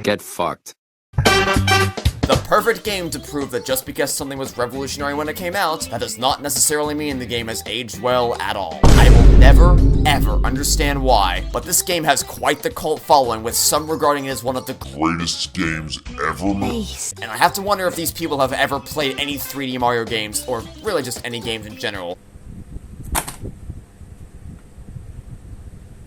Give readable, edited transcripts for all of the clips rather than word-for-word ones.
Get fucked. The perfect game to prove that just because something was revolutionary when it came out, that does not necessarily mean the game has aged well at all. I will never, ever understand why, but this game has quite the cult following, with some regarding it as one of the greatest games ever made. And I have to wonder if these people have ever played any 3D Mario games, or really just any games in general,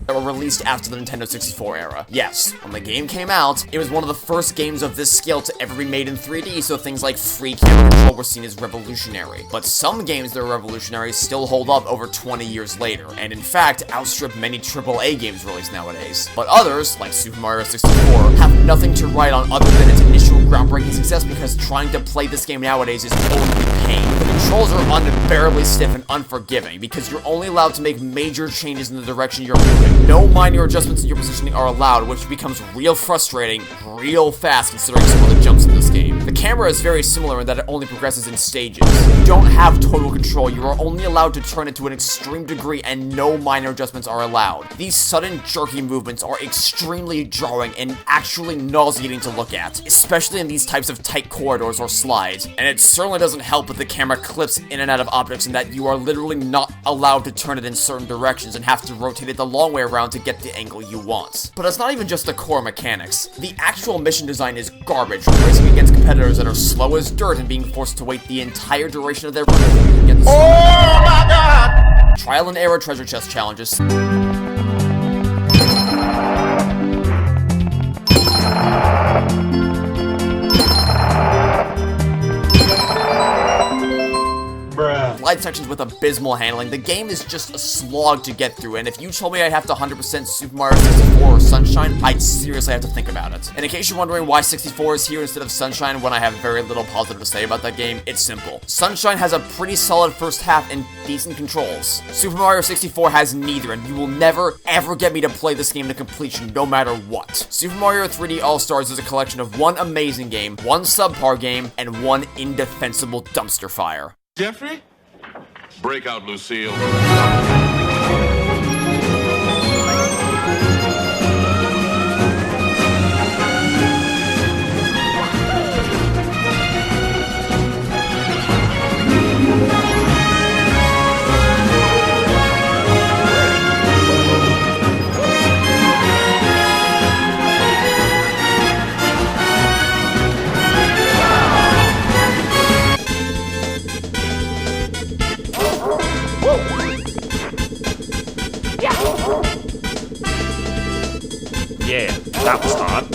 that were released after the Nintendo 64 era. Yes, when the game came out, it was one of the first games of this scale to ever be made in 3D, so things like free camera control were seen as revolutionary. But some games that are revolutionary still hold up over 20 years later, and in fact, outstrip many AAA games released nowadays. But others, like Super Mario 64, have nothing to write on other than its initial groundbreaking success, because trying to play this game nowadays is only pain. The controls are unbearably stiff and unforgiving, because you're only allowed to make major changes in the direction you're moving. No minor adjustments in your positioning are allowed, which becomes real frustrating real fast considering some of the jumps in this game. The camera is very similar in that it only progresses in stages. You don't have total control, you are only allowed to turn it to an extreme degree and no minor adjustments are allowed. These sudden jerky movements are extremely jarring and actually nauseating to look at, especially in these types of tight corridors or slides. And it certainly doesn't help that the camera clips in and out of objects and that you are literally not allowed to turn it in certain directions and have to rotate it the long way around to get the angle you want. But it's not even just the core mechanics. The actual mission design is garbage, racing against competitors that are slow as dirt and being forced to wait the entire duration of their run before you can get the Oh my god! Trial and error treasure chest challenges. Slide sections with abysmal handling. The game is just a slog to get through, and if you told me I'd have to 100% Super Mario 64 or Sunshine, I'd seriously have to think about it. And in case you're wondering why 64 is here instead of Sunshine when I have very little positive to say about that game, it's simple. Sunshine has a pretty solid first half and decent controls. Super Mario 64 has neither, and you will never, ever get me to play this game to completion no matter what. Super Mario 3D All-Stars is a collection of one amazing game, one subpar game, and one indefensible dumpster fire. Jeffrey? Break out, Lucille. Yeah, that was hard.